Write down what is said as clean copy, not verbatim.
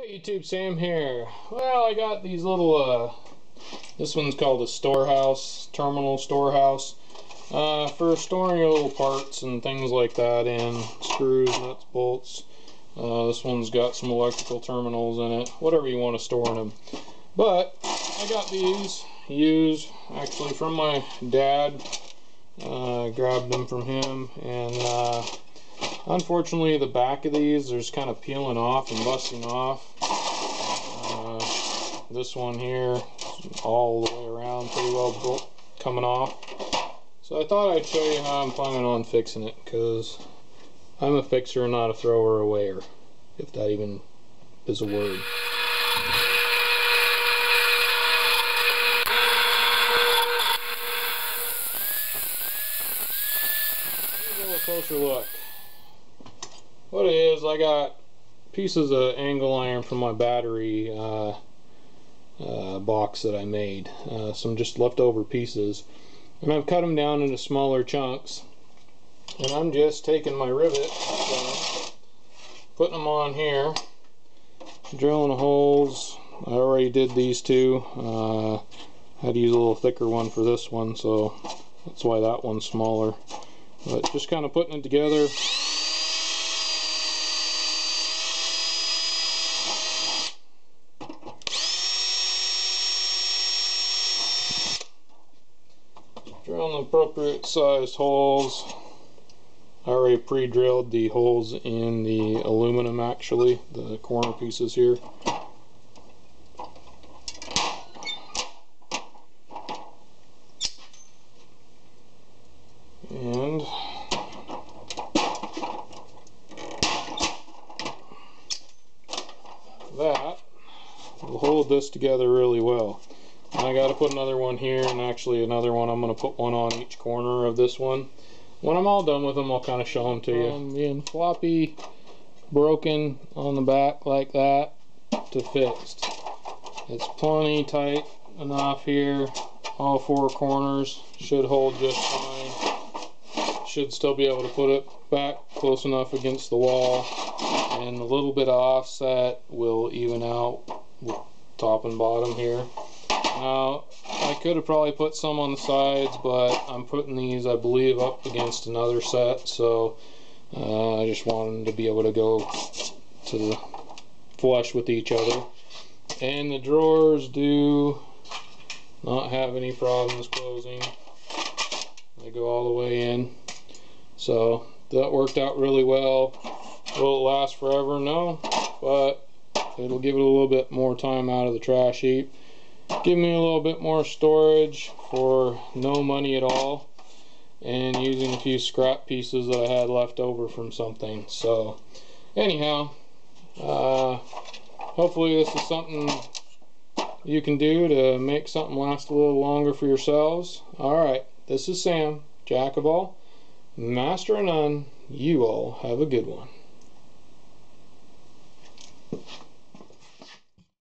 Hey YouTube, Sam here. Well, I got these little, this one's called a storehouse, terminal storehouse, for storing your little parts and things like that in, screws, nuts, bolts. This one's got some electrical terminals in it, whatever you want to store in them. But I got these used, actually from my dad. Grabbed them from him, and unfortunately the back of these is kind of peeling off and busting off. This one here all the way around pretty well coming off. So I thought I'd show you how I'm planning on fixing it, because I'm a fixer, not a thrower or awayer, if that even is a word. Closer look. What it is, I got pieces of angle iron from my battery box that I made, some just leftover pieces, and I've cut them down into smaller chunks, and I'm just taking my rivet, putting them on here, drilling the holes. I already did these two. I had to use a little thicker one for this one, so that's why that one's smaller. But just kind of putting it together. Drilling the appropriate sized holes. I already pre-drilled the holes in the aluminum, actually, the corner pieces here. And that will hold this together really well. And I got to put another one here, and actually another one. I'm going to put one on each corner of this one. When I'm all done with them, I'll kind of show them to you. Being floppy, broken on the back like that to fixed. It's plenty tight enough here. All four corners should hold just fine. Should still be able to put it back close enough against the wall, and a little bit of offset will even out the top and bottom here. Now I could have probably put some on the sides, but I'm putting these, I believe, up against another set, so I just want them to be able to go to the flush with each other. And the drawers do not have any problems closing. They go all the way in. So that worked out really well. Will it last forever? No, but it'll give it a little bit more time out of the trash heap. Give me a little bit more storage for no money at all, and using a few scrap pieces that I had left over from something. So anyhow, hopefully this is something you can do to make something last a little longer for yourselves. Alright, this is Sam, Jack of all, Master of none. You all have a good one.